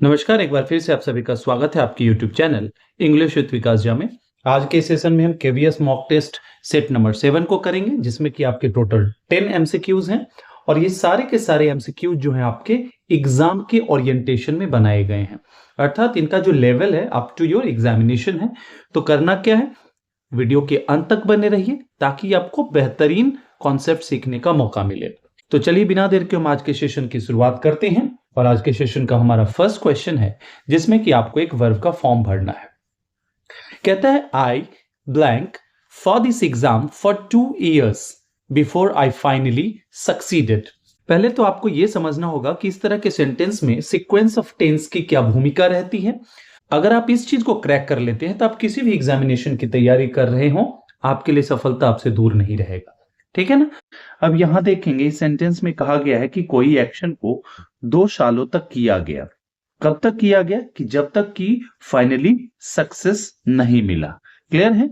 नमस्कार, एक बार फिर से आप सभी का स्वागत है आपके YouTube channel English with Vikas Jha में। आज के सेशन में हम KVS mock test set number 7 को करेंगे, जिसमें कि आपके टोटल 10 एमसीक्यूज हैं और ये सारे के सारे एमसीक्यूज जो हैं आपके एग्जाम के ओरिएंटेशन में बनाए गए हैं, अर्थात इनका जो लेवल है अप टू योर एग्जामिनेशन है। तो करना क्या है, वीडियो के अंत तक बने रहिए ताकि आपको बेहतरीन कॉन्सेप्ट सीखने का मौका मिले। तो चलिए बिना देर के हम आज के सेशन की शुरुआत करते हैं और आज के सेशन का हमारा फर्स्ट क्वेश्चन है, जिसमें कि आपको एक वर्ब का फॉर्म भरना है। कहता है आई blank for this exam for 2 years before I finally succeeded. पहले तो आपको यह समझना होगा कि इस तरह के सेंटेंस में सीक्वेंस ऑफ टेंस की क्या भूमिका रहती है। अगर आप इस चीज को क्रैक कर लेते हैं तो आप किसी भी एग्जामिनेशन की तैयारी कर रहे हो, आपके लिए सफलता आपसे दूर नहीं रहेगा। ठीक है ना। अब यहां देखेंगे, इस सेंटेंस में कहा गया है कि कोई एक्शन को 2 सालों तक किया गया। कब तक किया गया? कि जब तक कि फाइनली सक्सेस नहीं मिला। क्लियर है।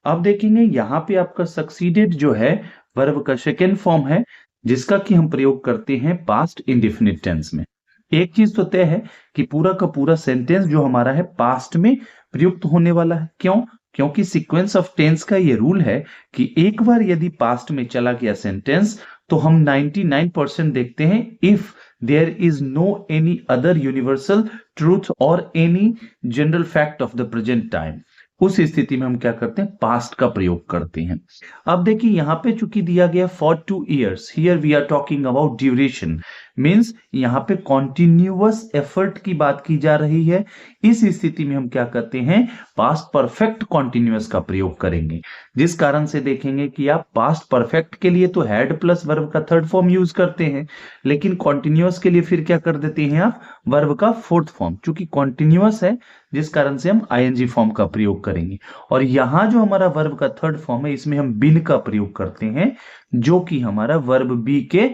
अब देखेंगे यहां पे आपका सक्सीडेड जो है वर्ब का सेकेंड फॉर्म है, जिसका कि हम प्रयोग करते हैं पास्ट इंडेफिनिट टेंस में। एक चीज तो तय है कि पूरा का पूरा सेंटेंस जो हमारा है पास्ट में प्रयुक्त होने वाला है। क्यों? क्योंकि सीक्वेंस ऑफ टेंस का ये रूल है कि एक बार यदि पास्ट में चला गया सेंटेंस तो हम 99% देखते हैं if there is no any other universal truth और any general fact of the present time, उस स्थिति में हम क्या करते हैं? पास्ट का प्रयोग करते हैं। अब देखिए यहां पे चूंकि दिया गया for 2 years, here we are talking about duration, means यहां पे कॉन्टिन्यूअस एफर्ट की बात की जा रही है। इस स्थिति में हम क्या करते हैं? पास्ट परफेक्ट कॉन्टिन्यूअस का प्रयोग करेंगे, जिस कारण से देखेंगे कि आप पास्ट परफेक्ट के लिए तो हैड प्लस वर्ब का थर्ड फॉर्म यूज करते हैं, लेकिन कॉन्टिन्यूअस के लिए फिर क्या कर देते हैं आप? वर्ब का फोर्थ फॉर्म। चूंकि कॉन्टिन्यूअस है जिस कारण से हम आईएनजी फॉर्म का प्रयोग करेंगे। और यहां जो हमारा वर्ब का थर्ड फॉर्म है, इसमें हम बिन का प्रयोग करते हैं, जो कि हमारा वर्ब बी के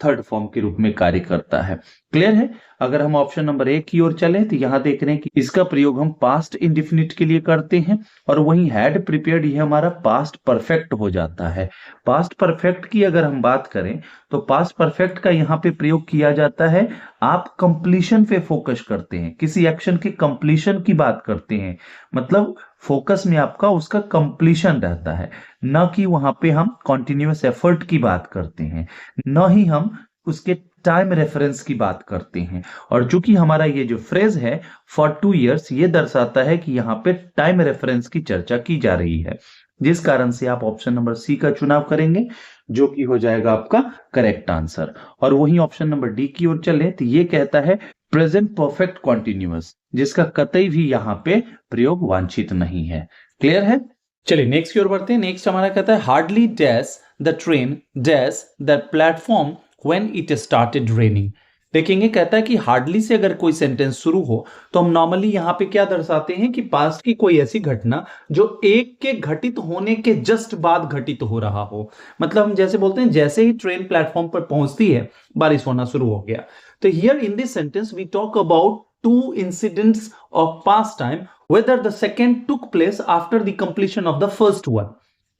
थर्ड फॉर्म के रूप में कार्य करता है। क्लियर है। अगर हम ऑप्शन नंबर 1 की ओर चले तो यहां देख रहे हैं कि इसका प्रयोग हम पास्ट इंडेफिनिट के लिए करते हैं, और वहीं हैड प्रिपेयर्ड ये हमारा पास्ट परफेक्ट हो जाता है। पास्ट परफेक्ट की अगर हम बात करें तो पास्ट परफेक्ट का यहां पे प्रयोग किया जाता है, आप कंप्लीशन पे फोकस करते हैं, किसी एक्शन के कंप्लीशन की बात करते हैं, मतलब फोकस में आपका उसका कंप्लीशन रहता है, न कि वहां पे हम कॉन्टिन्यूअस एफर्ट की बात करते हैं, न ही हम उसके टाइम रेफरेंस की बात करते हैं। और चूंकि हमारा ये जो फ्रेज है फॉर 2 years, ये दर्शाता है कि यहाँ पे टाइम रेफरेंस की चर्चा की जा रही है, जिस कारण से आप ऑप्शन नंबर सी का चुनाव करेंगे, जो कि हो जाएगा आपका करेक्ट आंसर। और वहीं ऑप्शन नंबर डी की ओर चले तो ये कहता है प्रेजेंट परफेक्ट कॉन्टिन्यूअस, जिसका कतई भी यहाँ पे प्रयोग वांछित नहीं है। क्लियर है। चलिए नेक्स्ट की ओर बढ़ते हैं। नेक्स्ट हमारा कहता है hardly dash the train dash the platform when it started raining. देखेंगे कहता है कि हार्डली से अगर कोई सेंटेंस शुरू हो तो हम नॉर्मली यहां पे क्या दर्शाते हैं कि पास्ट की कोई ऐसी घटना जो एक के घटित होने के जस्ट बाद घटित हो रहा हो। मतलब हम जैसे बोलते हैं जैसे ही ट्रेन प्लेटफॉर्म पर पहुंचती है बारिश होना शुरू हो गया। तो here in this sentence we talk about 2 incidents of past time, whether the second took place after the completion of the first one.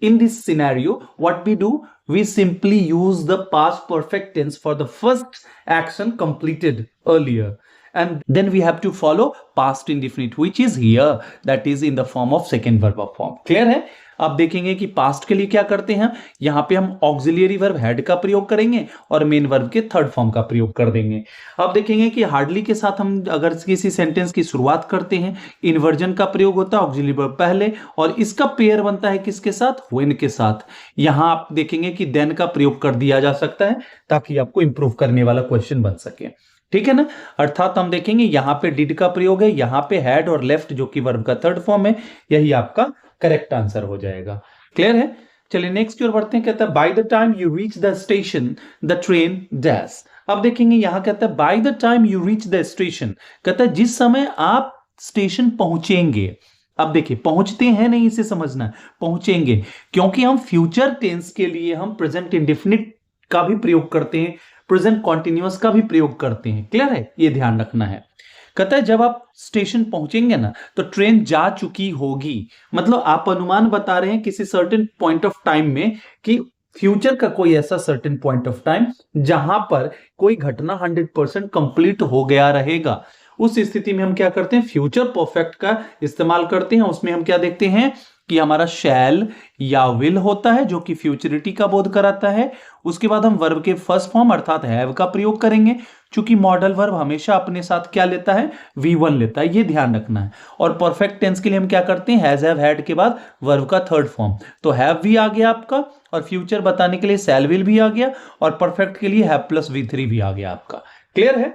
In this scenario, what we do, we simply use the past perfect tense for the first action completed earlier, and then we have to follow past indefinite, which is here, that is in the form of second verb of form. Clear है। अब देखेंगे कि past के लिए क्या करते हैं, यहां पे हम ऑक्सिलियरी वर्ब हैड का प्रयोग करेंगे और मेन वर्ब के थर्ड फॉर्म का प्रयोग कर देंगे। अब देखेंगे कि हार्डली के साथ हम अगर किसी सेंटेंस की शुरुआत करते हैं, इन्वर्जन का प्रयोग होता है ऑक्सिलियरी वर्ब पहले, और इसका पेयर बनता है किसके साथ? व्हेन के साथ। यहां आप देखेंगे कि देन का प्रयोग कर दिया जा सकता है ताकि आपको इंप्रूव करने वाला क्वेश्चन बन सके। ठीक है ना। अर्थात हम देखेंगे यहां पे डिड का प्रयोग है, यहां पे हैड और लेफ्ट जो कि वर्ब का थर्ड फॉर्म है, यही आपका करेक्ट आंसर हो जाएगा। क्लियर है। चलिए नेक्स्ट की ओर बढ़ते हैं। कहता है by the time you reach the station the train dash. अब देखेंगे यहां कहता है by the time you reach the station, कहता है जिस समय आप स्टेशन पहुंचेंगे। अब देखिए पहुंचते हैं नहीं, इसे समझना है, पहुंचेंगे, क्योंकि हम फ्यूचर टेंस के लिए हम प्रेजेंट इंडेफिनिट का भी प्रयोग करते हैं, प्रेजेंट कॉन्टिन्यूअस का भी प्रयोग करते हैं। क्लियर है, ये ध्यान रखना है। कहता है जब आप स्टेशन पहुंचेंगे ना तो ट्रेन जा चुकी होगी, मतलब आप अनुमान बता रहे हैं किसी सर्टेन पॉइंट ऑफ टाइम में कि फ्यूचर का कोई ऐसा सर्टेन पॉइंट ऑफ टाइम जहां पर कोई घटना 100% कंप्लीट हो गया रहेगा, उस स्थिति में हम क्या करते हैं, फ्यूचर परफेक्ट का इस्तेमाल करते हैं। उसमें हम क्या देखते हैं कि हमारा शैल या विल होता है जो कि फ्यूचरिटी का बोध कराता है। उसके बाद हम वर्ब के फर्स्ट फॉर्म अर्थात हैव का प्रयोग करेंगे। चूंकि मॉडल वर्ब हमेशा अपने साथ क्या लेता है, V1 लेता है, ये ध्यान रखना है। और परफेक्ट टेंस के लिए हम क्या करते हैं, हैज हैव हैड के बाद वर्ब का थर्ड फॉर्म, तो हैव भी आ गया आपका, और फ्यूचर बताने के लिए शैल विल भी आ गया, और परफेक्ट के लिए हैव प्लस V3 भी आ गया आपका। क्लियर है?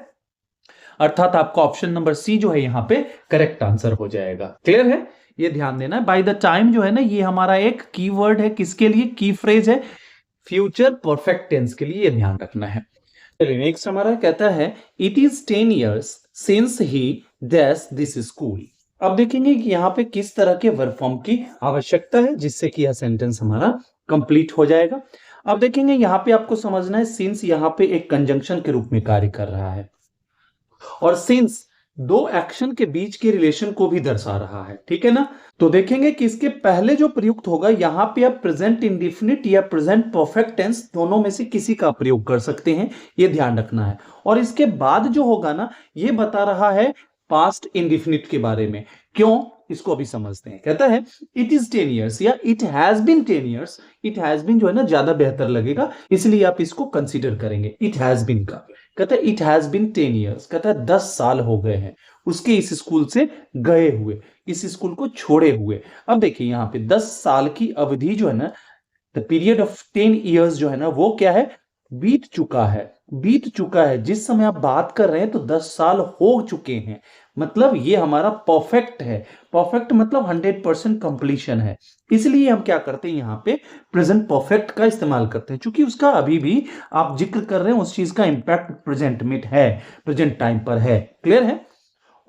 अर्थात आपका ऑप्शन नंबर सी जो है यहां पे करेक्ट आंसर हो जाएगा। क्लियर है? ये ध्यान देना है। बाय द टाइम जो है ना, ये हमारा एक कीवर्ड है, किसके लिए, की फ्रेज है, फ्यूचर परफेक्ट टेंस के लिए, ये ध्यान रखना है। चलिए नेक्स्ट हमारा कहता है it is 10 years since he dash this school. अब देखेंगे कि यहाँ पे किस तरह के वर्ब फॉर्म की आवश्यकता है जिससे कि यह सेंटेंस हमारा कंप्लीट हो जाएगा। अब देखेंगे यहाँ पे आपको समझना है, सिंस यहाँ पे एक कंजंक्शन के रूप में कार्य कर रहा है, और सिंस दो एक्शन के बीच के रिलेशन को भी दर्शा रहा है, ठीक है ना। तो देखेंगे कि इसके पहले जो प्रयुक्त होगा, यहां पे आप प्रेजेंट इंडिफिनिट या प्रेजेंट परफेक्ट टेंस दोनों में से किसी का प्रयोग कर सकते हैं, ये ध्यान रखना है। और इसके बाद जो होगा ना, ये बता रहा है पास्ट इंडिफिनिट के बारे में। क्यों, इसको अभी समझते हैं। कहता है इट इज 10 years या it has been 10 years। It has been जो है ना ज्यादा बेहतर लगेगा, इसलिए आप इसको कंसीडर करेंगे इट हैज बीन का। कहता है इट हैज बीन 10 years, कहता है 10 साल हो गए हैं उसके इस स्कूल से गए हुए, इस स्कूल को छोड़े हुए। अब देखिए यहाँ पे 10 साल की अवधि जो है ना, द पीरियड ऑफ 10 years जो है ना, वो क्या है, बीत चुका है, बीत चुका है। जिस समय आप बात कर रहे हैं तो 10 साल हो चुके हैं, मतलब ये हमारा परफेक्ट है। परफेक्ट मतलब 100% कंप्लीशन है, इसलिए हम क्या करते हैं यहाँ पे प्रेजेंट परफेक्ट का इस्तेमाल करते हैं, क्योंकि उसका अभी भी आप जिक्र कर रहे हैं, उस चीज का इंपैक्ट प्रेजेंट में है, प्रेजेंट टाइम पर है। क्लियर है?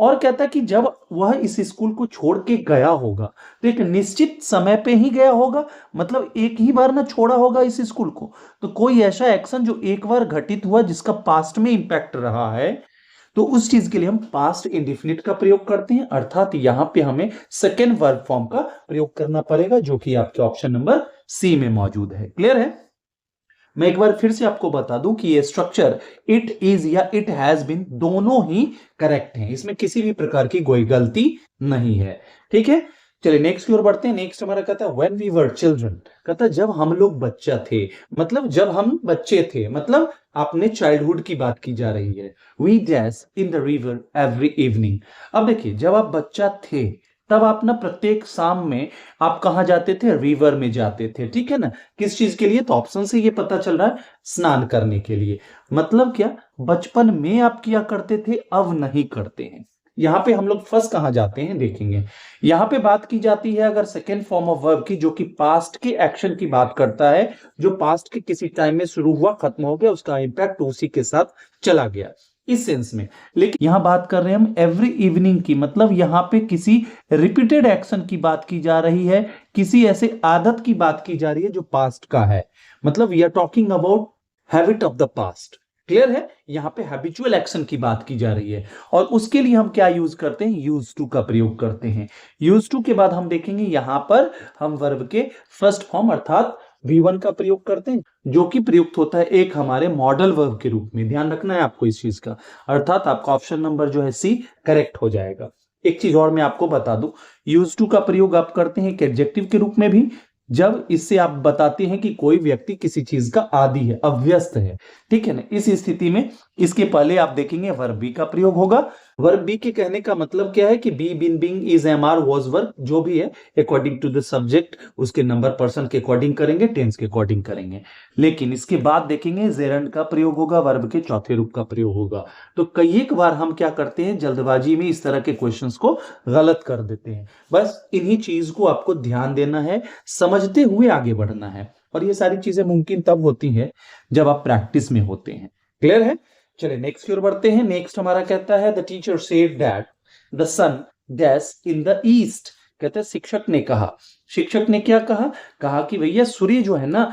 और कहता है कि जब वह इस स्कूल को छोड़ के गया होगा तो एक निश्चित समय पे ही गया होगा, मतलब एक ही बार ना छोड़ा होगा इस स्कूल को। तो कोई ऐसा एक्शन जो एक बार घटित हुआ जिसका पास्ट में इंपैक्ट रहा है, तो उस चीज के लिए हम पास्ट इंडिफिनिट का प्रयोग करते हैं। अर्थात यहां पे हमें सेकेंड वर्ब फॉर्म का प्रयोग करना पड़ेगा, जो कि आपके ऑप्शन नंबर सी में मौजूद है। क्लियर है? मैं एक बार फिर से आपको बता दूं कि ये स्ट्रक्चर इट इज या इट हैज बीन दोनों ही करेक्ट हैं, इसमें किसी भी प्रकार की कोई गलती नहीं है। ठीक है, चलिए नेक्स्ट की ओर बढ़ते हैं। नेक्स्ट हमारा कहता है व्हेन वी वर चिल्ड्रन, कहता है जब हम लोग बच्चा थे, मतलब जब हम बच्चे थे, मतलब आपने चाइल्डहुड की बात की जा रही है। We dash in the river every evening. अब देखिए जब आप बच्चा थे तब आप ना प्रत्येक शाम में आप कहां जाते थे, रिवर में जाते थे, ठीक है ना। किस चीज के लिए, तो ऑप्शन से ये पता चल रहा है स्नान करने के लिए। मतलब क्या, बचपन में आप किया करते थे, अब नहीं करते हैं। यहां पे हम लोग फर्स्ट कहां जाते हैं देखेंगे। यहां पे बात की जाती है अगर सेकेंड फॉर्म ऑफ वर्ब की, जो कि पास्ट के एक्शन की बात करता है, जो पास्ट के किसी टाइम में शुरू हुआ, खत्म हो गया, उसका इंपैक्ट उसी के साथ चला गया, इस सेंस में। लेकिन यहां बात कर रहे हैं हम एवरी इवनिंग की, मतलब यहां पे किसी रिपीटेड एक्शन की बात की जा रही है, किसी ऐसे आदत की बात की जा रही है जो पास्ट का है। मतलब we are talking about habit of the past. Clear है? यहां पे हैबिचुअल एक्शन की बात की जा रही है, और उसके लिए हम क्या यूज करते हैं, यूज टू का प्रयोग करते हैं। यूज टू के बाद हम देखेंगे यहां पर हम वर्ब के फर्स्ट फॉर्म अर्थात V1 का प्रयोग करते हैं, जो कि प्रयुक्त होता है एक हमारे मॉडल वर्ब के रूप में। ध्यान रखना है आपको इस चीज का, अर्थात आपका ऑप्शन नंबर जो है सी करेक्ट हो जाएगा। एक चीज और मैं आपको बता दूं, यूज टू का प्रयोग आप करते हैं एक एडजेक्टिव के रूप में भी, जब इससे आप बताते हैं कि कोई व्यक्ति किसी चीज का आदी है, अभ्यस्त है, ठीक है ना। इस स्थिति में इसके पहले आप देखेंगे वर्ब बी का प्रयोग होगा। वर्ब बी के कहने का मतलब क्या है कि be, been, being, is, am, are, was, verb जो भी है अकॉर्डिंग टू द सब्जेक्ट, उसके नंबर पर्सन के अकॉर्डिंग करेंगे, टेंस के अकॉर्डिंग करेंगे। लेकिन इसके बाद देखेंगे जेरंड का प्रयोग होगा, वर्ब के चौथे रूप का प्रयोग होगा। तो कई एक बार हम क्या करते हैं, जल्दबाजी में इस तरह के क्वेश्चंस को गलत कर देते हैं। बस इन्हीं चीज को आपको ध्यान देना है, समझते हुए आगे बढ़ना है, और ये सारी चीजें मुमकिन तब होती है जब आप प्रैक्टिस में होते हैं। क्लियर है? चलिए नेक्स्ट की ओर बढ़ते हैं। नेक्स्ट हमारा कहता है the teacher said that the sun dash in the east. कहते हैं शिक्षक ने कहा, शिक्षक ने क्या कहा, कहा कि भैया सूर्य जो है ना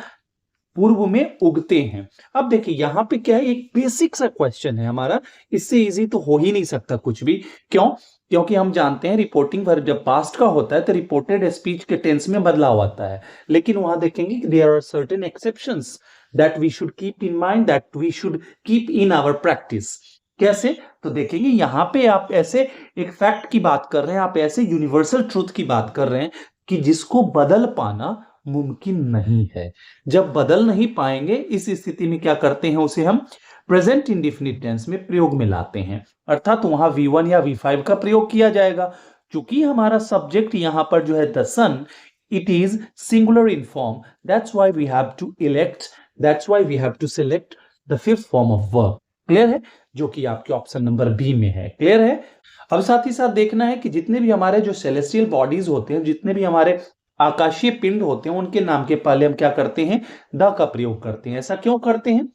पूर्व में उगते हैं। अब देखिए यहां पे क्या है, एक बेसिक सा क्वेश्चन है हमारा, इससे इजी तो हो ही नहीं सकता कुछ भी। क्यों? क्योंकि हम जानते हैं रिपोर्टिंग वर्ब जब पास्ट का होता है तो रिपोर्टेड स्पीच के टेंस में बदलाव आता है। लेकिन वहां देखेंगे कि there are certain exceptions that we should keep in mind, that we should keep in our practice। कैसे? तो देखेंगे यहां पे आप ऐसे एक फैक्ट की बात कर रहे हैं, आप ऐसे यूनिवर्सल ट्रूथ की बात कर रहे हैं कि जिसको बदल पाना मुमकिन नहीं है। जब बदल नहीं पाएंगे इस स्थिति में क्या करते हैं, उसे हम प्रेजेंट इंडेफिनिट टेंस में प्रयोग में लाते हैं, अर्थात वहां V1 या V5 का प्रयोग किया जाएगा। चूंकि हमारा सब्जेक्ट यहां पर जो है the sun, it is singular in form, that's why we have to elect, that's why we have to select the fifth form of verb। Clear है? जो कि आपके ऑप्शन नंबर बी में है। क्लियर है? अब साथ ही साथ देखना है कि जितने भी हमारे जो सेलेस्टियल बॉडीज होते हैं, जितने भी हमारे आकाशीय पिंड होते हैं, उनके नाम के पहले हम क्या करते हैं, द का प्रयोग करते हैं। ऐसा क्यों करते हैं?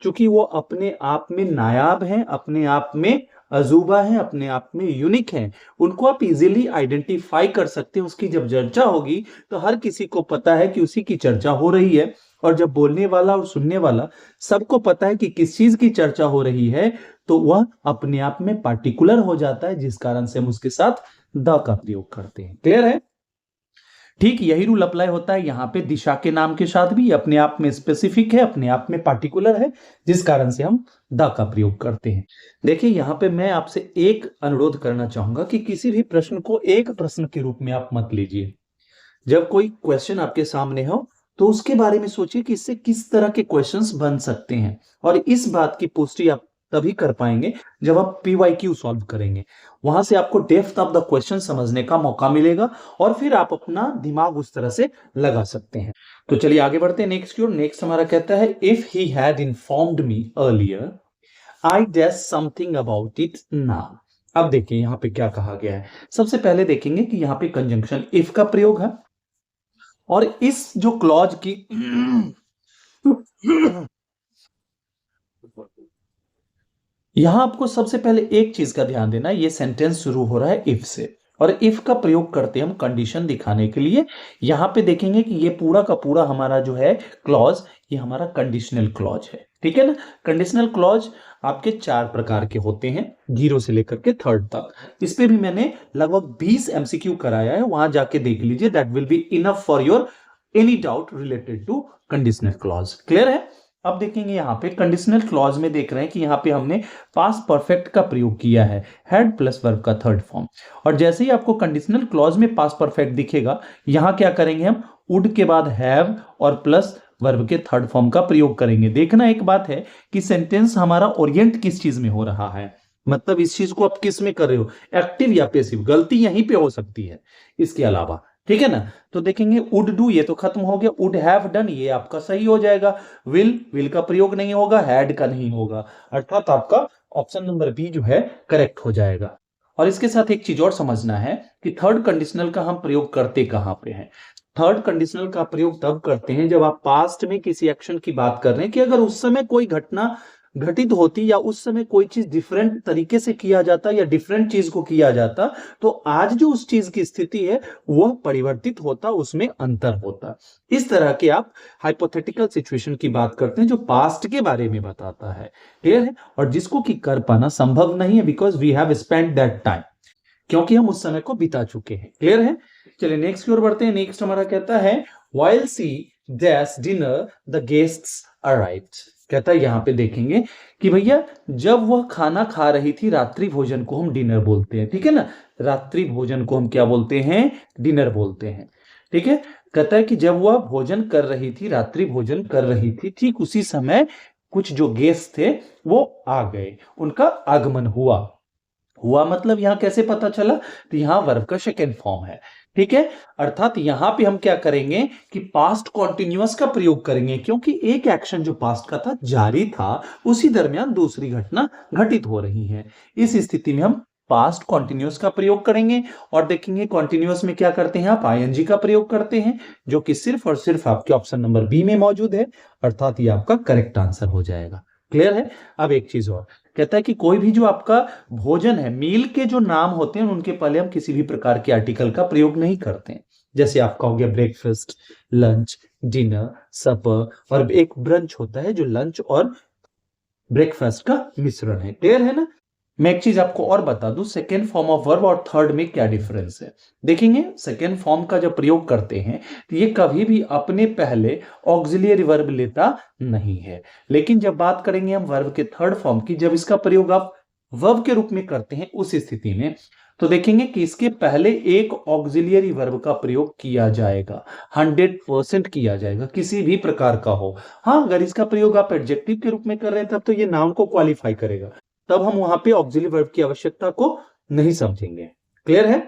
क्योंकि वो अपने आप में नायाब हैं, अपने आप में अजूबा हैं, अपने आप में यूनिक हैं। उनको आप इजीली आइडेंटिफाई कर सकते हैं। उसकी जब चर्चा होगी तो हर किसी को पता है कि उसी की चर्चा हो रही है, और जब बोलने वाला और सुनने वाला सबको पता है कि किस चीज की चर्चा हो रही है, तो वह अपने आप में पार्टिकुलर हो जाता है, जिस कारण से हम उसके साथ द का प्रयोग करते हैं। क्लियर है? ठीक यही रूल अप्लाई होता है यहां पे दिशा के नाम के साथ भी। अपने आप में स्पेसिफिक है, अपने आप में पार्टिकुलर है, जिस कारण से हम द का प्रयोग करते हैं। देखिए यहां पे मैं आपसे एक अनुरोध करना चाहूंगा कि किसी भी प्रश्न को एक प्रश्न के रूप में आप मत लीजिए। जब कोई क्वेश्चन आपके सामने हो तो उसके बारे में सोचिए कि इससे किस तरह के क्वेश्चंस बन सकते हैं, और इस बात की पुष्टि आप तभी कर पाएंगे जब आप PYQ सॉल्व करेंगे। वहां से आपको डेप्थ ऑफ द क्वेश्चन समझने का मौका मिलेगा, और फिर आप अपना दिमाग उस तरह से लगा सकते हैं। तो चलिए आगे बढ़ते हैं नेक्स्ट की ओर। नेक्स्ट हमारा कहता है, if he had informed me earlier I dash something about it now. अब देखिए यहां पे क्या कहा गया है। सबसे पहले देखेंगे कि यहां पे कंजंक्शन इफ का प्रयोग है, और इस जो क्लॉज की यहां आपको सबसे पहले एक चीज का ध्यान देना है, ये सेंटेंस शुरू हो रहा है इफ से, और इफ का प्रयोग करते हैं हम कंडीशन दिखाने के लिए। यहां पे देखेंगे कि ये पूरा का पूरा हमारा जो है क्लॉज, ये हमारा कंडीशनल क्लॉज है। ठीक है ना? कंडीशनल क्लॉज आपके 4 प्रकार के होते हैं, 0 से लेकर के 3rd तक। इस पे भी मैंने लगभग 20 MCQ कराया है, वहां जाके देख लीजिए। That will be enough for your any doubt related to conditional clause. Clear है? अब देखेंगे यहां पे कंडीशनल क्लॉज में देख रहे हैं कि यहां पे हमने पास्ट परफेक्ट का प्रयोग किया है, हैड प्लस वर्ब का 3rd फॉर्म। और जैसे ही आपको कंडीशनल क्लॉज में पास्ट परफेक्ट दिखेगा, यहां क्या करेंगे हम, वुड के बाद हैव और प्लस वर्ब के 3rd फॉर्म का प्रयोग करेंगे। देखना एक बात है कि सेंटेंस हमारा ओरिएंट किस चीज में हो रहा है, मतलब इस चीज को आप किस में कर रहे हो, एक्टिव या पैसिव। गलती यहीं पे हो सकती है इसके अलावा। ठीक है ना? तो देखेंगे वुड डू, ये तो खत्म हो गया। वुड हैव डन, ये आपका सही हो जाएगा। विल का प्रयोग नहीं होगा, हैड का नहीं होगा, अर्थात आपका ऑप्शन नंबर बी जो है करेक्ट हो जाएगा। और इसके साथ एक चीज और समझना है कि 3rd कंडीशनल का हम प्रयोग करते कहां पे हैं। 3rd कंडीशनल का प्रयोग तब करते हैं जब आप पास्ट में किसी एक्शन की बात कर रहे हैं कि अगर उस समय कोई घटना घटित होती, या उस समय कोई चीज डिफरेंट तरीके से किया जाता, या डिफरेंट चीज को किया जाता, तो आज जो उस चीज की स्थिति है वह परिवर्तित होता, उसमें अंतर होता। इस तरह के आप हाइपोथेटिकल सिचुएशन की बात करते हैं जो पास्ट के बारे में बताता है। क्लियर है? और जिसको कि कर पाना संभव नहीं है, because we have spent that time, क्योंकि हम उस समय को बिता चुके हैं। क्लियर है? चलिए नेक्स्ट की ओर बढ़ते हैं। नेक्स्ट हमारा कहता है, while she dash dinner the guests arrived। कहता है यहां पे देखेंगे कि भैया जब वह खाना खा रही थी, रात्रि भोजन को हम डिनर बोलते हैं। ठीक है ना? रात्रि भोजन को हम क्या बोलते हैं, डिनर बोलते हैं। ठीक है? कहता है कि जब वह भोजन कर रही थी, रात्रि भोजन कर रही थी, ठीक उसी समय कुछ जो गेस्ट थे वो आ गए, उनका आगमन हुआ। मतलब यहां कैसे पता चला, तो यहां वर्ब का सेकेंड फॉर्म है। ठीक है? अर्थात यहां पे हम क्या करेंगे कि पास्ट कॉन्टिन्यूअस का प्रयोग करेंगे, क्योंकि एक एक्शन जो पास्ट का था जारी था, उसी दरमियान दूसरी घटना घटित हो रही है। इस स्थिति में हम पास्ट कॉन्टिन्यूअस का प्रयोग करेंगे, और देखेंगे कॉन्टिन्यूअस में क्या करते हैं, आप ING का प्रयोग करते हैं, जो कि सिर्फ और सिर्फ आपके ऑप्शन नंबर बी में मौजूद है, अर्थात ये आपका करेक्ट आंसर हो जाएगा। क्लियर है? अब एक चीज और कहता है कि कोई भी जो आपका भोजन है, मील के जो नाम होते हैं, उनके पहले हम किसी भी प्रकार के आर्टिकल का प्रयोग नहीं करते हैं। जैसे आपका हो गया ब्रेकफास्ट, लंच, डिनर, सपर, और एक ब्रंच होता है जो लंच और ब्रेकफास्ट का मिश्रण है। क्लियर है ना? मैं एक चीज आपको और बता दूं, सेकेंड फॉर्म ऑफ वर्ब और थर्ड में क्या डिफरेंस है। देखेंगे सेकेंड फॉर्म का जब प्रयोग करते हैं तो ये कभी भी अपने पहले ऑक्सिलियरी वर्ब लेता नहीं है, लेकिन जब बात करेंगे हम वर्ब के थर्ड फॉर्म की, जब इसका प्रयोग आप वर्ब के रूप में करते हैं उस स्थिति में तो देखेंगे कि इसके पहले एक ऑक्सिलियरी वर्ब का प्रयोग किया जाएगा, 100% किया जाएगा, किसी भी प्रकार का हो। हाँ, अगर इसका प्रयोग आप एडजेक्टिव के रूप में कर रहे हैं तब तो ये नाउन को क्वालिफाई करेगा, तब हम वहां पे ऑक्सिलियरी वर्ब की आवश्यकता को नहीं समझेंगे। क्लियर है?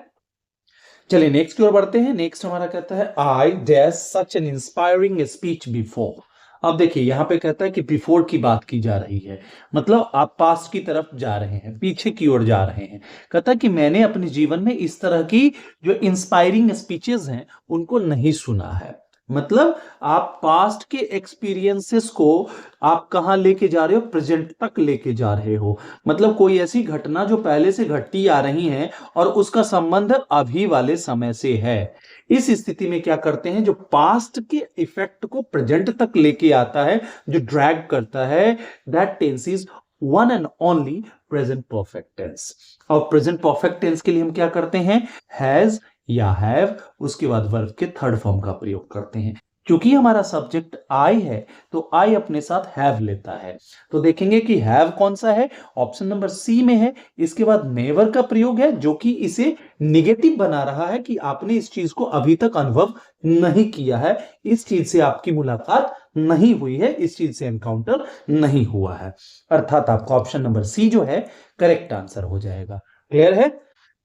चलिए नेक्स्ट की ओर बढ़ते हैं। नेक्स्ट हमारा कहता है I dash such an inspiring speech before. अब देखिए यहां पे कहता है कि बिफोर की बात की जा रही है, मतलब आप पास्ट की तरफ जा रहे हैं, पीछे की ओर जा रहे हैं। कहता है कि मैंने अपने जीवन में इस तरह की जो इंस्पायरिंग स्पीचेस हैं उनको नहीं सुना है। मतलब आप पास्ट के एक्सपीरियंसेस को आप कहां लेके जा रहे हो, प्रेजेंट तक लेके जा रहे हो। मतलब कोई ऐसी घटना जो पहले से घटती आ रही है और उसका संबंध अभी वाले समय से है। इस स्थिति में क्या करते हैं, जो पास्ट के इफेक्ट को प्रेजेंट तक लेके आता है, जो ड्रैग करता है, that tense is one and only present perfect tense. और प्रेजेंट परफेक्ट टेंस के लिए हम क्या करते हैं, हैज या हैव, उसके बाद वर्ब के थर्ड फॉर्म का प्रयोग करते हैं। क्योंकि हमारा सब्जेक्ट आई है तो आई अपने साथ हैव लेता है। तो देखेंगे कि हैव कौन सा है, ऑप्शन नंबर सी में है। इसके बाद नेवर का प्रयोग है जो कि इसे निगेटिव बना रहा है कि आपने इस चीज को अभी तक अनुभव नहीं किया है, इस चीज से आपकी मुलाकात नहीं हुई है, इस चीज से एनकाउंटर नहीं हुआ है। अर्थात आपका ऑप्शन नंबर सी जो है करेक्ट आंसर हो जाएगा। क्लियर है?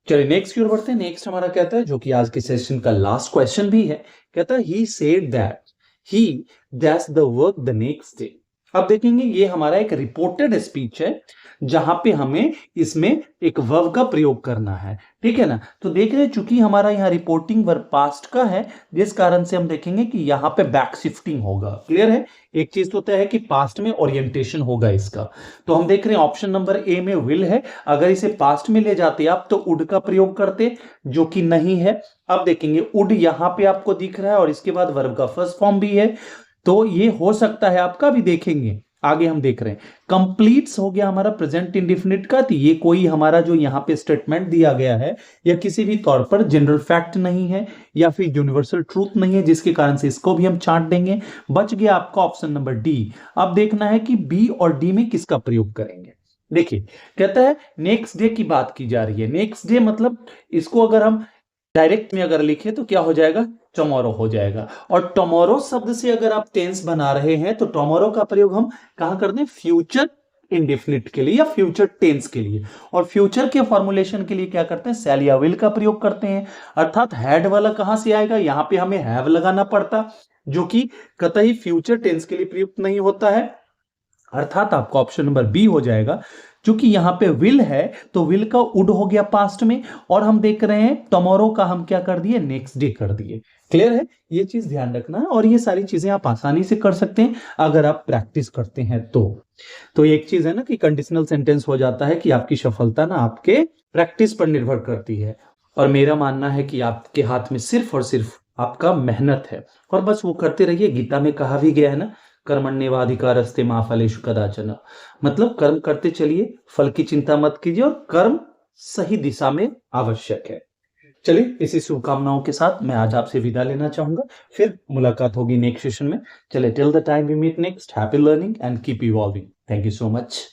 चलिए नेक्स्ट की ओर बढ़ते हैं। नेक्स्ट हमारा कहता है, जो कि आज के सेशन का लास्ट क्वेश्चन भी है, कहता है he said that he dash the work the next day. अब देखेंगे ये हमारा एक रिपोर्टेड स्पीच है जहां पे हमें इसमें एक वर्ब का प्रयोग करना है, ठीक है ना। तो देख रहे हैं चूंकि हमारा यहाँ रिपोर्टिंग वर्ब पास्ट का है, जिस कारण से हम देखेंगे कि यहाँ पे बैक शिफ्टिंग होगा। क्लियर है? एक चीज तो तय है कि पास्ट में ओरिएंटेशन होगा इसका। तो हम देख रहे हैं ऑप्शन नंबर ए में विल है, अगर इसे पास्ट में ले जाते आप तो वुड का प्रयोग करते, जो कि नहीं है। अब देखेंगे वुड यहां पे आपको दिख रहा है और इसके बाद वर्ब का फर्स्ट फॉर्म भी है, तो ये हो सकता है आपका भी। देखेंगे आगे हम देख रहे हैं कंप्लीट्स हो गया हमारा प्रेजेंट इंडेफिनिट का। तो ये कोई हमारा जो यहाँ पे स्टेटमेंट दिया गया है या किसी भी तौर पर जनरल फैक्ट नहीं है या फिर यूनिवर्सल ट्रूथ नहीं है, जिसके कारण से इसको भी हम छांट देंगे। बच गया आपका ऑप्शन नंबर डी। अब देखना है कि बी और डी में किसका प्रयोग करेंगे। देखिए कहता है नेक्स्ट डे की बात की जा रही है। नेक्स्ट डे मतलब इसको अगर हम डायरेक्ट में अगर लिखे तो क्या हो जाएगा, टुमारो हो जाएगा। और टुमारो शब्द से अगर आप टेंस बना रहे हैं तो टुमारो का प्रयोग हम कहां करते हैं, फ्यूचर इंडेफिनिट के लिए या फ्यूचर टेंस के लिए। और फ्यूचर के फॉर्मुलेशन के लिए क्या करते हैं, शैल या विल का प्रयोग करते हैं। अर्थात हैड वाला कहां से आएगा, यहां पे हमें हैव लगाना पड़ता, जो कि कतई फ्यूचर टेंस के लिए प्रयुक्त नहीं होता है। अर्थात आपका ऑप्शन नंबर बी हो जाएगा। क्योंकि यहां पे विल है तो विल का वुड हो गया पास्ट में, और हम देख रहे हैं टुमारो का हम क्या कर दिए, नेक्स्ट डे कर दिए। क्लियर है? ये चीज ध्यान रखना है, और ये सारी चीजें आप आसानी से कर सकते हैं अगर आप प्रैक्टिस करते हैं तो एक चीज है ना कि कंडीशनल सेंटेंस हो जाता है कि आपकी सफलता ना आपके प्रैक्टिस पर निर्भर करती है। और मेरा मानना है कि आपके हाथ में सिर्फ और सिर्फ आपका मेहनत है, और बस वो करते रहिए। गीता में कहा भी गया है ना, कर्मण्येवाधिकारस्ते मा फलेषु कदाचन। मतलब कर्म करते चलिए, फल की चिंता मत कीजिए, और कर्म सही दिशा में आवश्यक है। चलिए इसी शुभकामनाओं के साथ मैं आज आपसे विदा लेना चाहूंगा, फिर मुलाकात होगी नेक्स्ट सेशन में। चलिए till the time we meet next, happy learning and keep evolving. Thank you so much.